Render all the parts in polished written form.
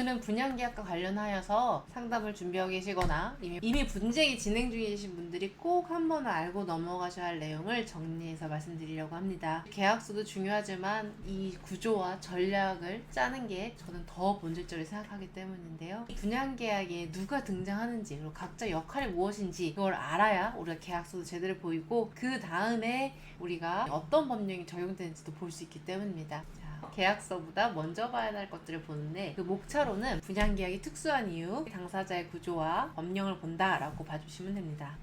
오늘은 분양계약과 관련하여서 상담을 준비하고 계시거나 이미 분쟁이 진행 중이신 분들이 꼭 한 번은 알고 넘어가셔야 할 내용을 정리해서 말씀드리려고 합니다. 계약서도 중요하지만 이 구조와 전략을 짜는 게 저는 더 본질적으로 생각하기 때문인데요. 이 분양계약에 누가 등장하는지 그리고 각자 역할이 무엇인지 그걸 알아야 우리가 계약서도 제대로 보이고 그 다음에 우리가 어떤 법령이 적용되는지도 볼 수 있기 때문입니다. 계약서보다 먼저 봐야 할 것들을 보는데 그 목차로는 분양계약이 특수한 이유, 당사자의 구조와 법령을 본다라고 봐주시면 됩니다.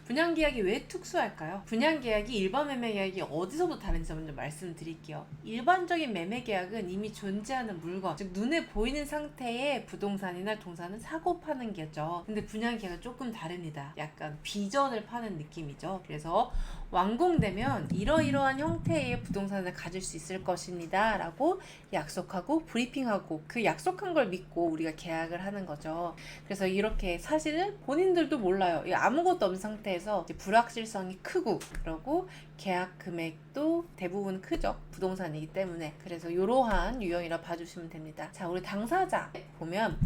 분양계약이 왜 특수할까요? 분양계약이 일반 매매계약이 어디서부터 다른지 먼저 말씀드릴게요. 일반적인 매매계약은 이미 존재하는 물건, 즉 눈에 보이는 상태의 부동산이나 동산은 사고 파는 게죠. 근데 분양계약은 조금 다릅니다. 약간 비전을 파는 느낌이죠. 그래서 완공되면 이러이러한 형태의 부동산을 가질 수 있을 것입니다 라고 약속하고 브리핑하고 그 약속한 걸 믿고 우리가 계약을 하는 거죠. 그래서 이렇게 사실은 본인들도 몰라요. 아무것도 없는 상태에서 이제 불확실성이 크고 그러고 계약 금액도 대부분 크죠. 부동산이기 때문에. 그래서 이러한 유형이라 봐주시면 됩니다. 자, 우리 당사자 보면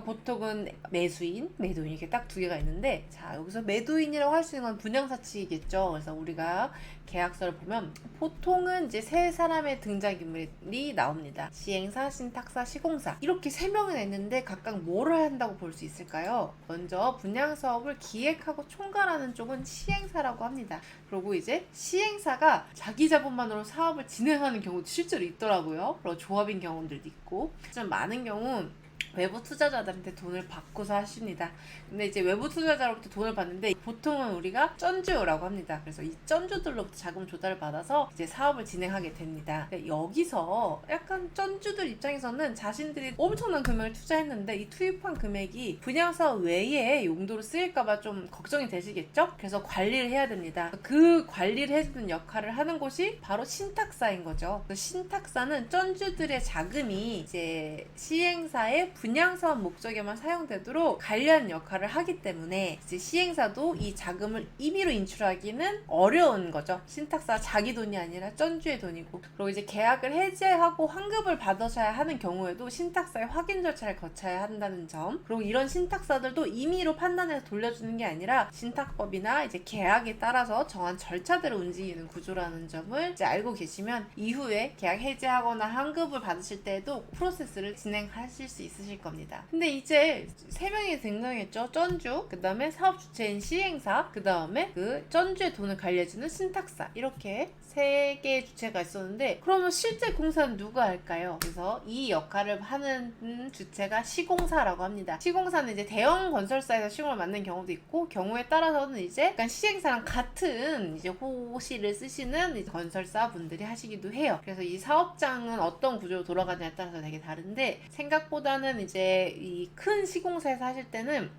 보통은 매수인, 매도인 이렇게 딱 두 개가 있는데, 자 여기서 매도인이라고 할 수 있는 건 분양사 측이겠죠. 그래서 우리가 계약서를 보면 보통은 이제 세 사람의 등장인물이 나옵니다. 시행사, 신탁사, 시공사 이렇게 세 명이 있는데 각각 뭐를 한다고 볼 수 있을까요? 먼저 분양사업을 기획하고 총괄하는 쪽은 시행사라고 합니다. 그리고 이제 시행사가 자기 자본만으로 사업을 진행하는 경우도 실제로 있더라고요. 그리고 조합인 경우들도 있고, 좀 많은 경우 외부 투자자들한테 돈을 받고서 하십니다. 근데 이제 외부 투자자로부터 돈을 받는데 보통은 우리가 쩐주라고 합니다. 그래서 이 쩐주들로부터 자금 조달을 받아서 이제 사업을 진행하게 됩니다. 여기서 약간 쩐주들 입장에서는 자신들이 엄청난 금액을 투자했는데 이 투입한 금액이 분양사업 외에 용도로 쓰일까봐 좀 걱정이 되시겠죠? 그래서 관리를 해야 됩니다. 그 관리를 해주는 역할을 하는 곳이 바로 신탁사인 거죠. 신탁사는 쩐주들의 자금이 이제 시행사의 분양사업 목적에만 사용되도록 관리하는 역할을 하기 때문에 이제 시행사도 이 자금을 임의로 인출하기는 어려운 거죠. 신탁사 자기 돈이 아니라 쩐주의 돈이고, 그리고 이제 계약을 해지하고 환급을 받으셔야 하는 경우에도 신탁사의 확인 절차를 거쳐야 한다는 점, 그리고 이런 신탁사들도 임의로 판단해서 돌려주는 게 아니라 신탁법이나 이제 계약에 따라서 정한 절차대로 움직이는 구조라는 점을 이제 알고 계시면 이후에 계약 해지하거나 환급을 받으실 때에도 프로세스를 진행하실 수 있으실 겁니다. 근데 이제 세 명이 등장했죠. 쩐주, 그 다음에 사업 주체인 시행사, 그 다음에 그 쩐주의 돈을 관리해주는 신탁사, 이렇게 세 개의 주체가 있었는데, 그러면 실제 공사는 누가 할까요? 그래서 이 역할을 하는 주체가 시공사라고 합니다. 시공사는 이제 대형 건설사에서 시공을 맡는 경우도 있고, 경우에 따라서는 이제 약간 시행사랑 같은 이제 호실을 쓰시는 이제 건설사 분들이 하시기도 해요. 그래서 이 사업장은 어떤 구조로 돌아가냐에 따라서 되게 다른데, 생각보다는 이제 이 큰 시공사에서 하실 때는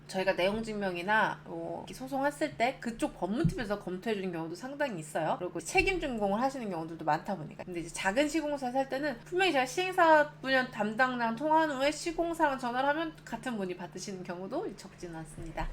저희가 내용증명이나 소송했을 때 그쪽 법무팀에서 검토해주는 경우도 상당히 있어요. 그리고 책임 준공을 하시는 경우들도 많다 보니까. 근데 이제 작은 시공사에서 할 때는 분명히 제가 시행사 분야 담당랑 통화한 후에 시공사랑 전화를 하면 같은 분이 받으시는 경우도 적지는 않습니다.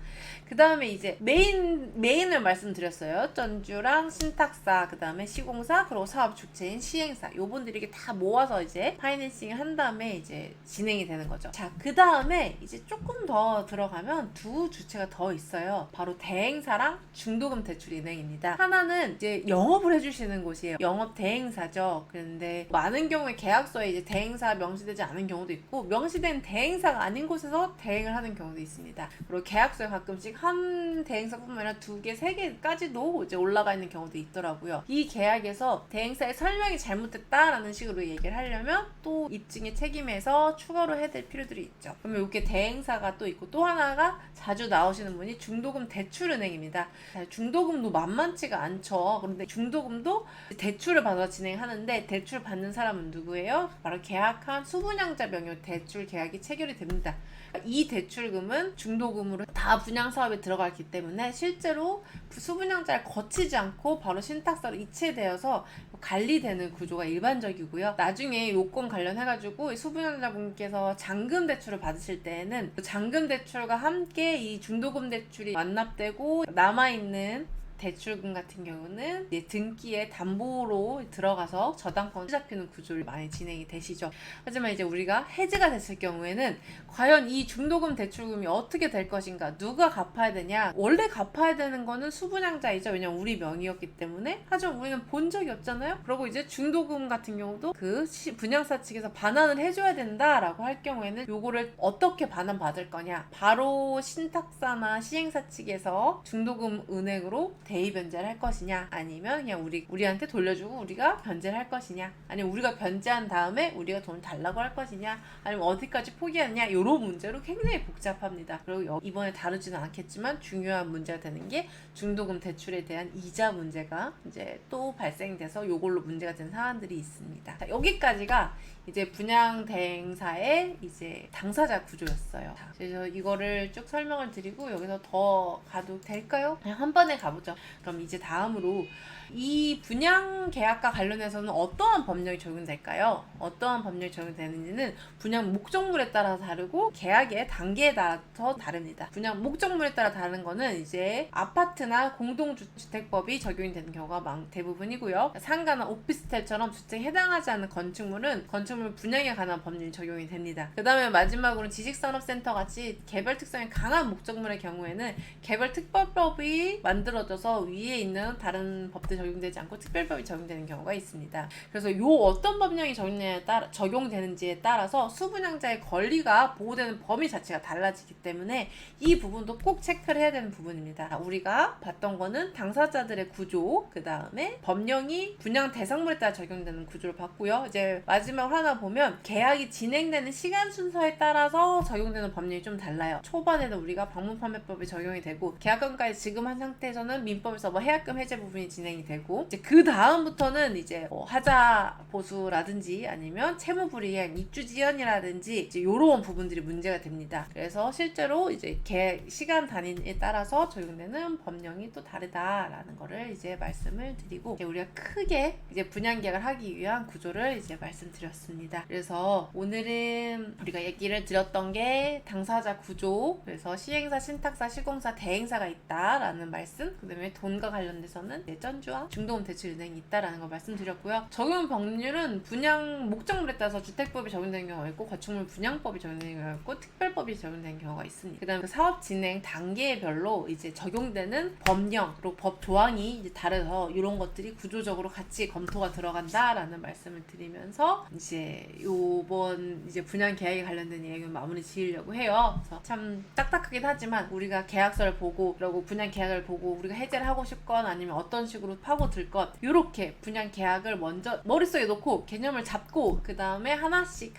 그 다음에 이제 메인을 말씀드렸어요. 쩐주랑 신탁사, 그 다음에 시공사, 그리고 사업 주체인 시행사, 요분들이 이게 다 모아서 이제 파이낸싱을 한 다음에 이제 진행이 되는 거죠. 자, 그 다음에 이제 조금 더 들어가면 두 주체가 더 있어요. 바로 대행사랑 중도금 대출 은행입니다. 하나는 이제 영업을 해주시는 곳이에요. 영업 대행사죠. 그런데 많은 경우에 계약서에 이제 대행사 명시되지 않은 경우도 있고, 명시된 대행사가 아닌 곳에서 대행을 하는 경우도 있습니다. 그리고 계약서에 가끔씩 한 대행사뿐만 아니라 두 개, 세 개까지도 이제 올라가 있는 경우도 있더라고요. 이 계약에서 대행사의 설명이 잘못됐다라는 식으로 얘기를 하려면 또 입증의 책임에서 추가로 해야 될 필요들이 있죠. 그러면 이렇게 대행사가 또 있고, 또 하나가 자주 나오시는 분이 중도금 대출은행입니다. 중도금도 만만치가 않죠. 그런데 중도금도 대출을 받아 진행하는데, 대출 받는 사람은 누구예요? 바로 계약한 수분양자 명의 대출 계약이 체결이 됩니다. 이 대출금은 중도금으로 다 분양사업에 들어갔기 때문에 실제로 수분양자를 거치지 않고 바로 신탁사로 이체되어서 관리되는 구조가 일반적이고요. 나중에 요건 관련해가지고 수분양자분께서 잔금 대출을 받으실 때에는 그 잔금 대출과 함께 이 중도금 대출이 완납되고 남아있는 대출금 같은 경우는 이제 등기에 담보로 들어가서 저당권 잡히는 구조를 많이 진행이 되시죠. 하지만 이제 우리가 해지가 됐을 경우에는 과연 이 중도금 대출금이 어떻게 될 것인가, 누가 갚아야 되냐. 원래 갚아야 되는 거는 수분양자이죠. 왜냐면 우리 명의였기 때문에. 하지만 우리는 본 적이 없잖아요. 그리고 이제 중도금 같은 경우도 그 분양사 측에서 반환을 해줘야 된다라고 할 경우에는 요거를 어떻게 반환 받을 거냐, 바로 신탁사나 시행사 측에서 중도금 은행으로 대의 변제를 할 것이냐, 아니면 그냥 우리한테 돌려주고 우리가 변제를 할 것이냐, 아니면 우리가 변제한 다음에 우리가 돈 달라고 할 것이냐, 아니면 어디까지 포기하느냐, 이런 문제로 굉장히 복잡합니다. 그리고 이번에 다루지는 않겠지만 중요한 문제가 되는 게 중도금 대출에 대한 이자 문제가 이제 또 발생돼서 요걸로 문제가 된 사안들이 있습니다. 자, 여기까지가 이제 분양 대행사의 이제 당사자 구조였어요. 그래서 이거를 쭉 설명을 드리고 여기서 더 가도 될까요? 그냥 한 번에 가보죠. 그럼 이제 다음으로 이 분양 계약과 관련해서는 어떠한 법령이 적용될까요? 어떠한 법령이 적용되는지는 분양 목적물에 따라 다르고 계약의 단계에 따라서 다릅니다. 분양 목적물에 따라 다른 거는 이제 아파트나 공동주택법이 적용이 되는 경우가 대부분이고요. 상가나 오피스텔처럼 주택에 해당하지 않는 건축물은 건축물 분양에 관한 법률이 적용이 됩니다. 그 다음에 마지막으로 지식산업센터 같이 개별 특성이 강한 목적물의 경우에는 개별특별법이 만들어져서 위에 있는 다른 법들 적용되지 않고 특별법이 적용되는 경우가 있습니다. 그래서 요 어떤 법령이 적용되는지에 따라서 수분양자의 권리가 보호되는 범위 자체가 달라지기 때문에 이 부분도 꼭 체크를 해야 되는 부분입니다. 우리가 봤던 거는 당사자들의 구조, 그 다음에 법령이 분양 대상물에 따라 적용되는 구조를 봤고요. 이제 마지막 하나 보면 계약이 진행되는 시간 순서에 따라서 적용되는 법령이 좀 달라요. 초반에는 우리가 방문판매법이 적용이 되고 계약금까지 지급한 상태에서는 민법에서 해약금 해제 부분이 진행이 되고 이제 그 다음부터는 이제 하자 보수라든지 아니면 채무불이행, 입주지연이라든지 이제 요런 부분들이 문제가 됩니다. 그래서 실제로 이제 시간 단위에 따라서 적용되는 법령이 또 다르다라는 거를 이제 말씀을 드리고 이제 우리가 크게 이제 분양계약을 하기 위한 구조를 이제 말씀드렸습니다. 그래서 오늘은 우리가 얘기를 드렸던 게 당사자 구조, 그래서 시행사, 신탁사, 시공사, 대행사가 있다라는 말씀, 그 다음에 돈과 관련돼서는 예전주와 중도금 대출은행이 있다라는 걸 말씀드렸고요. 적용 법률은 분양 목적물에 따라서 주택법이 적용되는 경우가 있고 건축물 분양법이 적용되는 경우가 있고 특별법이 적용되는 경우가 있습니다. 그 다음에 그 사업 진행 단계별로 이제 적용되는 법령 그리고 법 조항이 이제 다르서 이런 것들이 구조적으로 같이 검토가 들어간다라는 말씀을 드리면서 이제 요번 이제 분양 계약에 관련된 얘기는 마무리 지으려고 해요. 그래서 참 딱딱하긴 하지만 우리가 계약서를 보고 그리고 분양 계약을 보고 우리가 해제를 하고 싶건 아니면 어떤 식으로 파고들 것 이렇게 분양 계약을 먼저 머릿속에 놓고 개념을 잡고 그 다음에 하나씩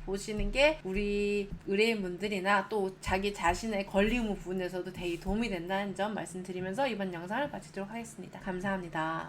보시는 게 우리 의뢰인분들이나 또 자기 자신의 권리 의무 부분에서도 되게 도움이 된다는 점 말씀드리면서 이번 영상을 마치도록 하겠습니다. 감사합니다.